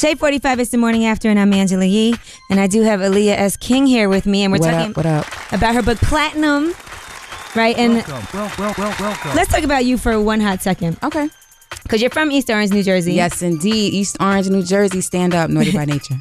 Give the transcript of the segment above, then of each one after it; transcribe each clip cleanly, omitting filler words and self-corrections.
Shea 45 is the morning after, and I'm Angela Yee. And I do have Aliya S. King here with me, and we're talking about her book Platinum, right? And welcome. Let's talk about you for one hot second. Okay. Because you're from East Orange, New Jersey. Yes, indeed. East Orange, New Jersey. Stand up. Naughty by nature.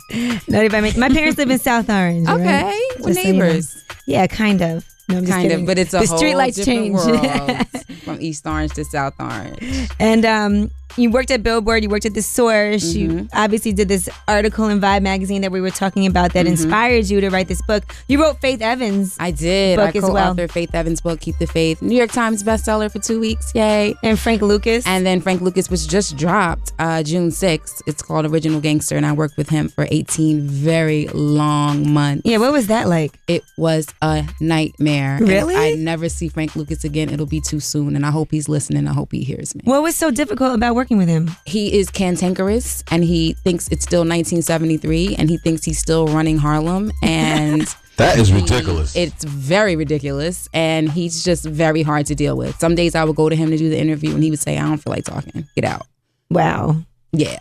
Naughty by nature. My parents live in South Orange. Okay. Right? We're neighbors. So yeah, kind of. No, I'm just kind kidding. of, but it's a the whole streetlights different change. world from East Orange to South Orange. And you worked at Billboard, you worked at The Source, Mm-hmm. you obviously did this article in Vibe magazine that we were talking about that inspired you to write this book. You wrote Faith Evans' I did. book I as well. co-authored Faith Evans' book, Keep the Faith. New York Times bestseller for 2 weeks. Yay. And Frank Lucas. And then Frank Lucas was just dropped June 6th. It's called Original Gangster, and I worked with him for 18 very long months. Yeah, what was that like? It was a nightmare. Really? And I'd never see Frank Lucas again. It'll be too soon, and I hope he's listening. I hope he hears me. What was so difficult about working with him? He is cantankerous, and he thinks it's still 1973, and he thinks he's still running Harlem, and That is ridiculous. It's very ridiculous, and he's just very hard to deal with. Some days I would go to him to do the interview, and he would say, "I don't feel like talking. Get out." Wow. Yeah.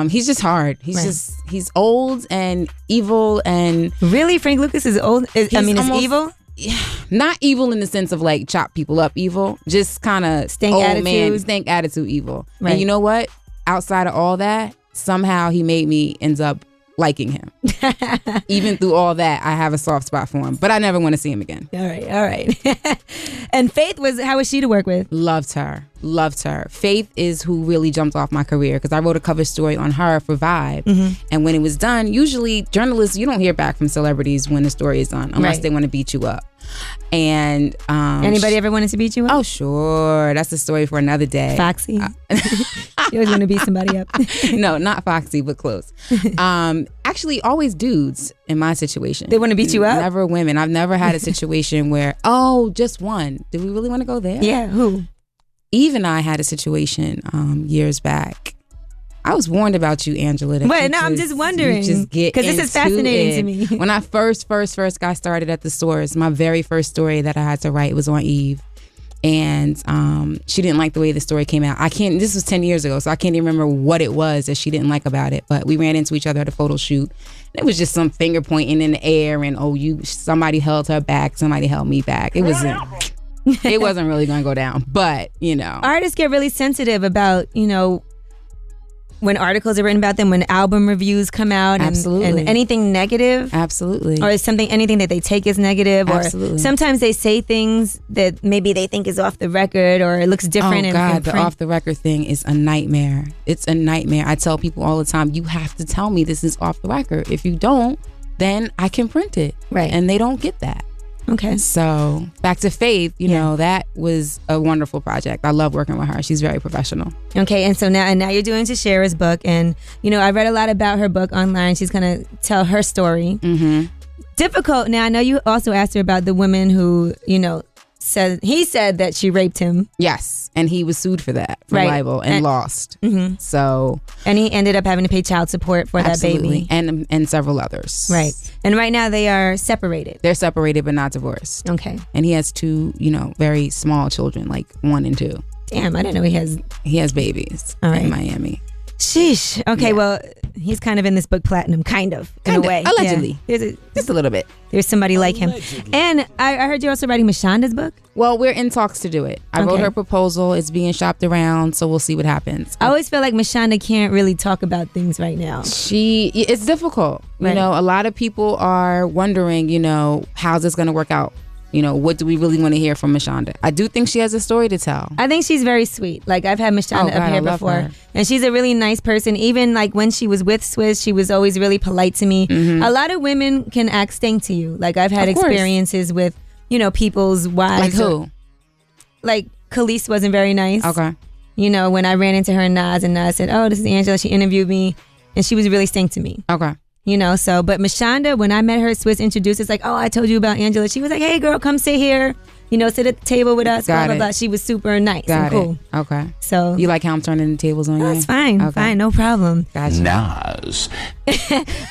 He's just hard. He's old and evil, and really, Frank Lucas is old. Is evil. Not evil in the sense of like chop people up evil, just kind of stank attitude evil. Right. And you know what? Outside of all that, somehow he made me end up liking him. Even through all that, I have a soft spot for him, but I never want to see him again. All right. And Faith how was she to work with? Loved her. Faith is who really jumped off my career, because I wrote a cover story on her for Vibe. And when it was done, usually journalists, you don't hear back from celebrities when the story is done unless they want to beat you up. And anybody ever wanted to beat you up? Oh, sure. That's a story for another day. Foxy. You always want to beat somebody up. No, not Foxy, but close. Actually, always dudes in my situation. They want to beat you up? Never women. I've never had a situation where, just one. Do we really want to go there? Yeah, who? Eve and I had a situation years back. I was warned about you, Angela. I'm just wondering. Because this is fascinating to me. When I first got started at The Source, my very first story that I had to write was on Eve. And she didn't like the way the story came out. This was 10 years ago, so I can't even remember what it was that she didn't like about it. But we ran into each other at a photo shoot. It was just some finger pointing in the air, and somebody held her back, somebody held me back. It wasn't really going to go down. But, artists get really sensitive about, when articles are written about them, when album reviews come out, and anything negative. Absolutely. Or anything that they take as negative. Absolutely. Or sometimes they say things that maybe they think is off the record, or it looks different. Oh, God, the off the record thing is a nightmare. It's a nightmare. I tell people all the time, you have to tell me this is off the record. If you don't, then I can print it. Right. And they don't get that. Okay. So back to Faith, that was a wonderful project. I love working with her. She's very professional. Okay, and so now you're doing Tashara's book, and I read a lot about her book online. She's gonna tell her story. Difficult. Now I know you also asked her about the women who said that she raped him. Yes, and he was sued for that for libel and lost. So and he ended up having to pay child support for that baby and several others. Right. And right now they are separated. They're separated but not divorced. Okay. And he has two, very small children, like 1 and 2. Damn, I didn't know he has babies in Miami. Sheesh. Okay, well, he's kind of in this book Platinum, in a way. Allegedly. Yeah. Just a little bit. There's somebody like him. And I heard you're also writing Mashonda's book? Well, we're in talks to do it. I wrote her proposal. It's being shopped around, so we'll see what happens. I always feel like Mashonda can't really talk about things right now. It's difficult. Right. A lot of people are wondering, how's this going to work out? What do we really want to hear from Mashonda? I do think she has a story to tell. I think she's very sweet. Like, I've had Mashonda up here before. Her. And she's a really nice person. Even like when she was with Swizz, she was always really polite to me. A lot of women can act stink to you. Like, I've had experiences with, people's wives. Like who? Like, Khalees wasn't very nice. Okay. When I ran into her and Nas said, "Oh, this is Angela." She interviewed me, and she was really stink to me. Okay. But Mashonda, when I met her, Swizz introduced us like, "Oh, I told you about Angela." She was like, "Hey, girl, come sit here. Sit at the table with us." Blah, blah, blah. She was super nice and cool. Okay. So you like how I'm turning the tables on you? That's fine. Okay. Fine, no problem. Gotcha. Nas.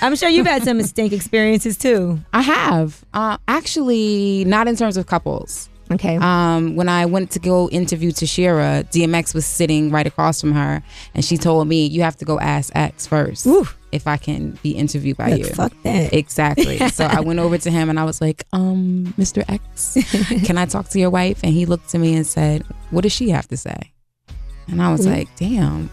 I'm sure you've had some stink experiences too. I have. Actually, not in terms of couples. Okay. When I went to go interview Tashira, DMX was sitting right across from her, and she told me, "You have to go ask X first if I can be interviewed by you." Fuck that. Exactly. So I went over to him and I was like, Mr. X, can I talk to your wife? And he looked to me and said, "What does she have to say?" And I was like, damn,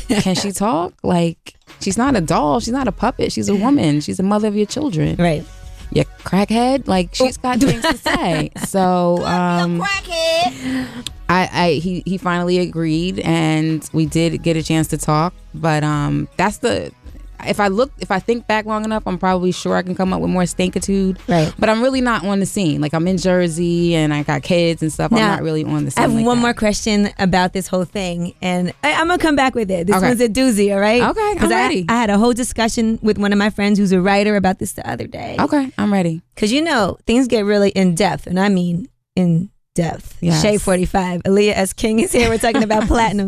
can she talk? Like, she's not a doll. She's not a puppet. She's a woman. She's the mother of your children. Right. You crackhead. Like, she's got things to say. So he finally agreed, and we did get a chance to talk. But that's the... If I think back long enough, I'm probably sure I can come up with more stinkitude. Right. But I'm really not on the scene. Like, I'm in Jersey and I got kids and stuff. Now, I'm not really on the scene. I have like one that. more question about this whole thing, and I'm gonna come back with it. This one's a doozy, all right? Okay, I'm ready. I had a whole discussion with one of my friends who's a writer about this the other day. Okay, I'm ready. Because things get really in depth, and I mean in depth. Yes. Shade 45. Aliya S. King is here. We're talking about platinum.